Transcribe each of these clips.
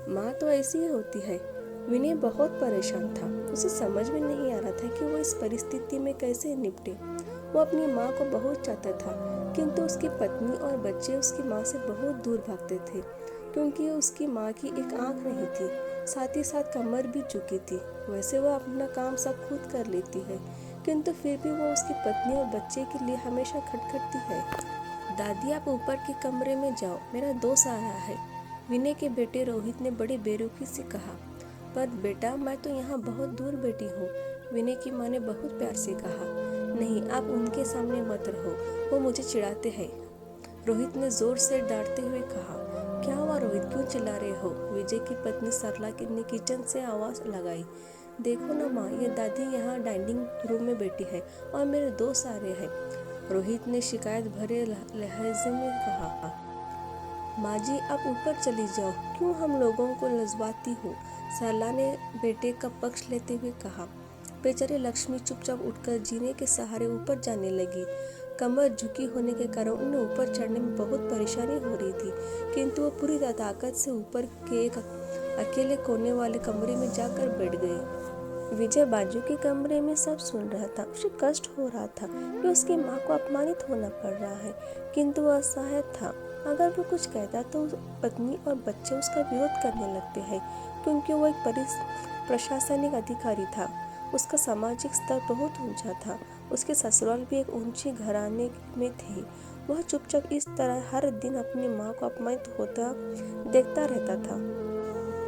माँ तो ऐसी ही होती है। विनय बहुत परेशान था। उसे समझ में नहीं आ रहा था कि वो इस परिस्थिति में कैसे निपटे। वो अपनी माँ को बहुत चाहता था, किंतु उसकी पत्नी और बच्चे उसकी माँ से बहुत दूर भागते थे, क्योंकि उसकी माँ की एक आंख नहीं थी, साथ ही साथ कमर भी झुकी थी। वैसे वो अपना काम सब खुद कर लेती है, किंतु फिर भी वो उसकी पत्नी और बच्चे के लिए हमेशा खटखटती है। दादी, आप ऊपर के कमरे में जाओ, मेरा दोस्त आ रहा है, विनय के बेटे रोहित ने बड़ी बेरुखी से कहा। पर बेटा, मैं तो यहाँ बहुत दूर बैठी हूँ, विनय की माँ ने बहुत प्यार से कहा। नहीं, आप उनके सामने मत रहो, वो मुझे चिढ़ाते हैं, रोहित ने जोर से डांटते हुए कहा। क्या हुआ रोहित, क्यों चिल्ला रहे हो? विजय की पत्नी सरला ने किचन से आवाज लगाई। देखो ना माँ, ये दादी यहाँ डाइनिंग रूम में बैठी है और मेरे दोस्त आ रहे हैं, रोहित ने शिकायत भरे लहजे में कहा। माँ जी, आप ऊपर चली जाओ, क्यों हम लोगों को लजवाती हो? सरला ने बेटे का पक्ष लेते हुए कहा। बेचारी लक्ष्मी चुपचाप उठकर जीने के सहारे ऊपर जाने लगी। कमर झुकी होने के कारण उन्हें ऊपर चढ़ने में बहुत परेशानी हो रही थी, किंतु वो पूरी ताकत से ऊपर के एक अकेले कोने वाले कमरे में जाकर बैठ गई। विजय बाजू के कमरे में सब सुन रहा था। उसे कष्ट हो रहा था कि उसकी माँ को अपमानित होना पड़ रहा है, किंतु वह असहाय था। अगर वो कुछ कहता तो पत्नी और बच्चे उसका विरोध करने लगते हैं, क्योंकि वो एक प्रशासनिक अधिकारी था। उसका सामाजिक स्तर बहुत ऊंचा था। उसके ससुराल भी एक ऊंचे घराने में थे। वह चुपचाप इस तरह हर दिन अपनी माँ को अपमानित होता देखता रहता था।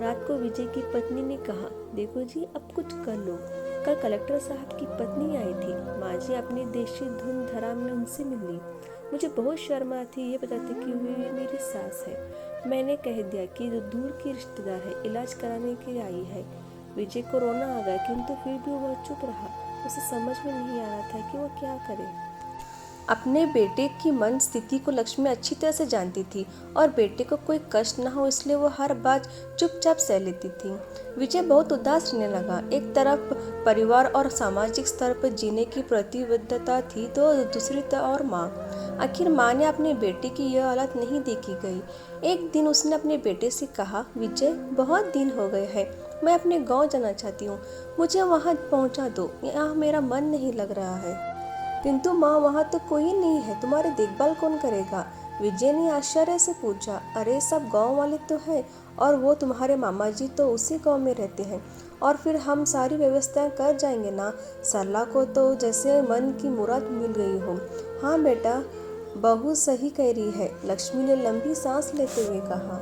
रात को विजय की पत्नी ने कहा, देखो जी, अब कुछ कर लो। कल कलेक्टर साहब की पत्नी आई थी, माँ जी अपनी देशी धुन धड़ाम में उनसे मिली। मुझे बहुत शर्म आती है ये बताते कि वे मेरी सास है। मैंने कह दिया कि जो दूर की रिश्तेदार है, इलाज कराने के लिए आई है। विजय को रोना आ गया, किंतु फिर भी वह चुप रहा। उसे समझ में नहीं आ रहा था कि वह क्या करे। अपने बेटे की मन स्थिति को लक्ष्मी अच्छी तरह से जानती थी और बेटे को कोई कष्ट न हो इसलिए वो हर बात चुपचाप सह लेती थी। विजय बहुत उदास रहने लगा। एक तरफ परिवार और सामाजिक स्तर पर जीने की प्रतिबद्धता थी, तो दूसरी तरफ और माँ। आखिर माँ ने अपने बेटे की यह हालत नहीं देखी गई। एक दिन उसने अपने बेटे से कहा, विजय, बहुत दिन हो गए हैं, मैं अपने गाँव जाना चाहती हूँ, मुझे वहाँ पहुँचा दो, यहाँ मेरा मन नहीं लग रहा है। किंतु माँ, वहाँ तो कोई नहीं है, तुम्हारी देखभाल कौन करेगा? विजय ने आश्चर्य से पूछा। अरे, सब गांव वाले तो हैं, और वो तुम्हारे मामा जी तो उसी गांव में रहते हैं, और फिर हम सारी व्यवस्था कर जाएंगे ना। सरला को तो जैसे मन की मुराद मिल गई हो। हाँ बेटा, बहू सही कह रही है, लक्ष्मी ने लंबी सांस लेते हुए कहा।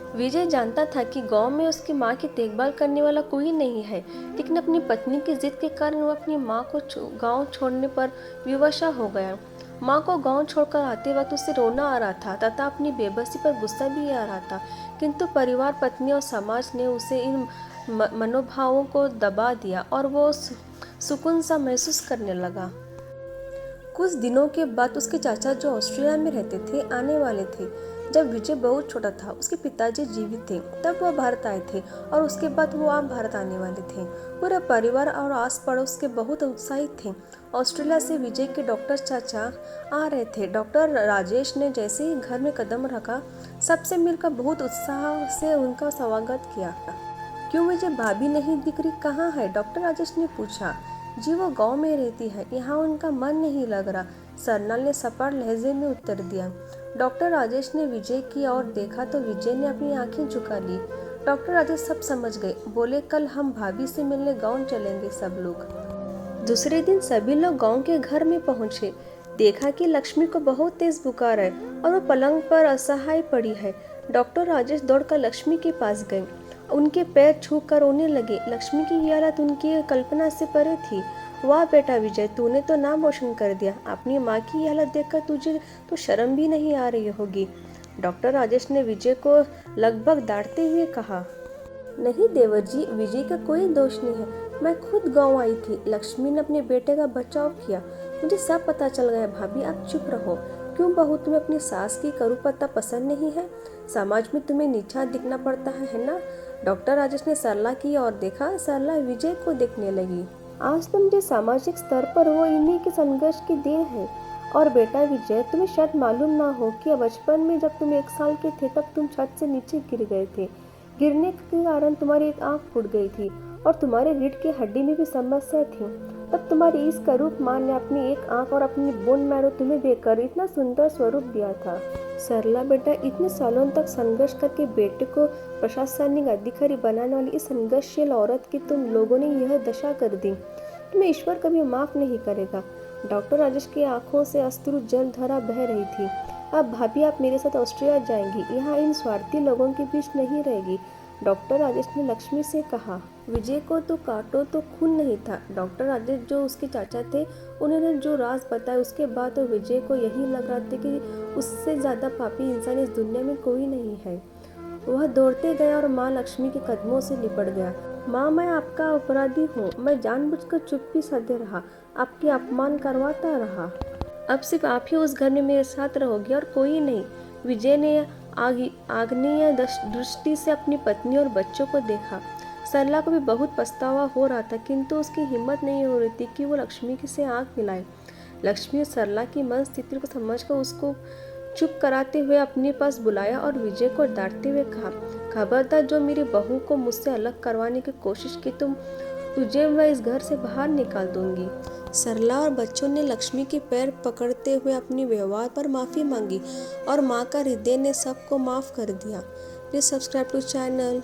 विजय जानता था कि गांव में उसकी मां की देखभाल करने वाला कोई नहीं है, लेकिन अपनी पत्नी की जिद के कारण वो अपनी मां को गांव छोड़ने पर विवशा हो गया। मां को गांव छोड़कर आते वक्त उसे रोना आ रहा था तथा अपनी बेबसी पर गुस्सा भी आ रहा था, किंतु परिवार, पत्नी और समाज ने उसे इन मनोभावों को दबा दिया और वो सुकून सा महसूस करने लगा। कुछ दिनों के बाद उसके चाचा, जो ऑस्ट्रेलिया में रहते थे, आने वाले थे। जब विजय बहुत छोटा था, उसके पिताजी जीवित थे, तब वह भारत आए थे और उसके बाद वो आप भारत आने वाले थे। पूरे परिवार और आस पड़ोस के बहुत उत्साहित थे। ऑस्ट्रेलिया से विजय के डॉक्टर चाचा आ रहे थे। डॉक्टर राजेश ने जैसे ही घर में कदम रखा, सबसे मिलकर बहुत उत्साह से उनका स्वागत किया। क्यों विजय, भाभी नहीं दिख रही, कहाँ है? डॉक्टर राजेश ने पूछा। जी, वो गांव में रहती है, यहाँ उनका मन नहीं लग रहा, सरनाल ने सपाट लहजे में उत्तर दिया। डॉक्टर राजेश ने विजय की ओर देखा तो विजय ने अपनी आंखें झुका ली। डॉक्टर राजेश सब समझ गए। बोले, कल हम भाभी से मिलने गांव चलेंगे सब लोग। दूसरे दिन सभी लोग गांव के घर में पहुंचे। देखा कि लक्ष्मी को बहुत तेज बुखार है और वो पलंग पर असहाय पड़ी है। डॉक्टर राजेश दौड़कर लक्ष्मी के पास गए, उनके पैर छू कर रोने लगे। लक्ष्मी की यह हालत उनकी कल्पना से परे थी। वाह बेटा विजय, तूने तो नाम रोशन कर दिया। अपनी माँ की यह हालत देखकर तुझे तो शर्म भी नहीं आ रही होगी। डॉक्टर राजेश ने विजय को लगभग डांटते हुए कहा। नहीं देवर जी, विजय का कोई दोष नहीं है, मैं खुद गांव आई थी। लक्ष्मी ने अपने बेटे का बचाव किया, मुझे सब पता चल गया। भाभी, आप चुप रहो। क्यों बहू, तुम्हें अपनी सास की करूपता पसंद नहीं है? समाज में तुम्हें नीचा दिखना पड़ता है ना? डॉक्टर राजेश ने सरला की ओर देखा। सरला विजय को देखने लगी। आज तुम जिस सामाजिक स्तर पर हो, इन्हीं के संघर्ष की देन है। और बेटा विजय, तुम्हें शायद मालूम ना हो कि बचपन में जब तुम 1 साल के थे, तब तुम छत से नीचे गिर गए थे। गिरने के कारण तुम्हारी एक आंख फूट गई थी और तुम्हारे रीढ़ की हड्डी में भी समस्या थी। तब तुम्हारी इस करूप माँ ने अपनी एक आंख और अपनी बोन मैरो तुम्हें देकर इतना सुंदर स्वरूप दिया था। सरला बेटा, इतने सालों तक संघर्ष करके बेटे को प्रशासनिक अधिकारी बनाने वाली इस संघर्षशील औरत की तुम लोगों ने यह दशा कर दी। तुम्हें ईश्वर कभी माफ नहीं करेगा। डॉक्टर राजेश की आंखों से अश्रु जल धारा बह रही थी। अब भाभी, आप मेरे साथ ऑस्ट्रिया जाएंगी, यहाँ इन स्वार्थी लोगों के बीच नहीं रहेगी। डॉक्टर राजेश ने लक्ष्मी से कहा। विजय को तो काटो तो खून नहीं था। डॉक्टर राजेश जो उसके चाचा थे, उन्होंने जो राज बताया उसके बाद तो विजय को यही लग रहा था कि उससे ज्यादा पापी इंसान इस दुनिया में कोई नहीं है। वह दौड़ते गया और माँ लक्ष्मी के कदमों से लिपट गया। माँ, मैं आपका अपराधी हूँ। मैं जानबूझकर चुप्पी साधे रहा, आपकी अपमान करवाता रहा। अब सिर्फ आप ही उस घर में मेरे साथ रहोगे और कोई नहीं। विजय ने आग्नेय दृष्टि से अपनी पत्नी और बच्चों को देखा। सरला को भी बहुत पछतावा हो रहा था, किंतु उसकी हिम्मत नहीं हो रही थी कि वो लक्ष्मी से आंख मिलाए। लक्ष्मी और सरला की मन स्थिति को समझकर उसको चुप कराते हुए अपने पास बुलाया और विजय को डांटते हुए कहा, खबरदार, जो मेरी बहू को मुझसे अलग करवाने की कोशिश की तुझे मैं इस घर से बाहर निकाल दूंगी। सरला और बच्चों ने लक्ष्मी के पैर पकड़ते हुए अपने व्यवहार पर माफी मांगी और माँ का हृदय ने सबको माफ कर दिया। Please subscribe to channel.